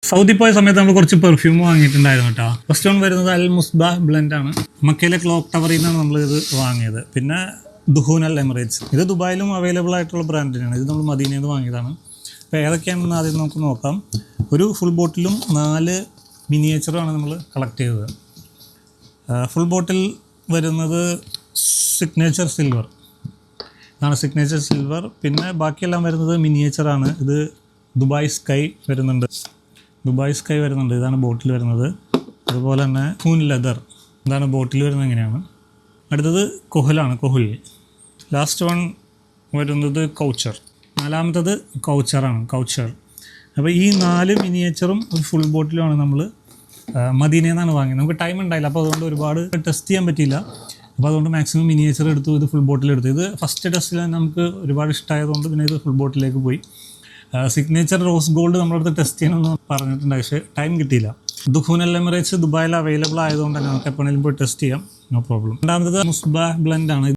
Saudi പോയ സമയത്ത് നമ്മൾ കുറച്ച് പെർഫ്യൂം വാങ്ങിയിട്ടുണ്ടായിരുന്നു കേട്ടോ. ഫസ്റ്റ് വൺ വരുന്നത് അൽ മുസ്ബാഹ് ബ്ലെൻഡ് ആണ്. മക്കയിലെ ക്ലോക്ക് ടവറിൽ നിന്നാണ് നമ്മൾ ഇത് വാങ്ങിയത്. പിന്നെ ദുഹൂൻ അൽ എമിറേറ്റ്സ്, ഇത് ദുബായിലും അവൈലബിൾ ആയിട്ടുള്ള ബ്രാൻഡിനാണ്. ഇത് നമ്മൾ മദീനയിൽ നിന്ന് വാങ്ങിയതാണ്. അപ്പോൾ ഏതൊക്കെയാണെന്ന് ആദ്യം നമുക്ക് നോക്കാം. ഒരു ഫുൾ ബോട്ടിലും 4 മിനിയേച്ചറുമാണ് നമ്മൾ കളക്ട് ചെയ്തത്. ഫുൾ ബോട്ടിൽ വരുന്നത് സിഗ്നേച്ചർ സിൽവർ, ഇതാണ് സിഗ്നേച്ചർ സിൽവർ. പിന്നെ ബാക്കിയെല്ലാം വരുന്നത് മിനിയേച്ചറാണ്. ഇത് ദുബായ് സ്കൈ വരുന്നുണ്ട്, ഇതാണ് ബോട്ടിൽ വരുന്നത്. അതുപോലെ തന്നെ ഫൂൻ ലെതർ, ഇതാണ് ബോട്ടിൽ വരുന്നത്. എങ്ങനെയാണ് അടുത്തത് കൊഹലാണ്, കൊഹുൽ. ലാസ്റ്റ് വൺ വരുന്നത് കൗച്ചർ, 4മത്തത് കൗച്ചറാണ്, കൗച്ചർ. അപ്പോൾ ഈ 4 മിനിയേച്ചറും ഒരു ഫുൾ ബോട്ടിലുമാണ് നമ്മൾ മദീനയിൽ നിന്നാണ് വാങ്ങിയത്. നമുക്ക് ടൈം ഉണ്ടായില്ല, അപ്പോൾ അതുകൊണ്ട് ഒരുപാട് ടെസ്റ്റ് ചെയ്യാൻ പറ്റിയില്ല. അപ്പോൾ അതുകൊണ്ട് മാക്സിമം മിനിയേച്ചർ എടുത്തു, ഇത് ഫുൾ ബോട്ടിൽ എടുത്തു. ഇത് ഫസ്റ്റ് ടെസ്റ്റിൽ നമുക്ക് ഒരുപാട് ഇഷ്ടമായതുകൊണ്ട് പിന്നെ ഇത് ഫുൾ ബോട്ടിലേക്ക് പോയി. സിഗ്നേച്ചർ റോസ് ഗോൾഡ് നമ്മുടെ അടുത്ത് ടെസ്റ്റ് ചെയ്യണമെന്ന് പറഞ്ഞിട്ടുണ്ട്, പക്ഷേ ടൈം കിട്ടിയില്ല. ദുഹൂൻ അൽ എമിറേറ്റ്സ് ദുബായിൽ അവൈലബിൾ ആയതുകൊണ്ട് തന്നെ നമുക്ക് എപ്പോഴെങ്കിലും പോയി ടെസ്റ്റ് ചെയ്യാം, നോ പ്രോബ്ലം. രണ്ടാമത്തത് മുസ്ബാഹ് ബ്ലെൻഡ് ആണ്.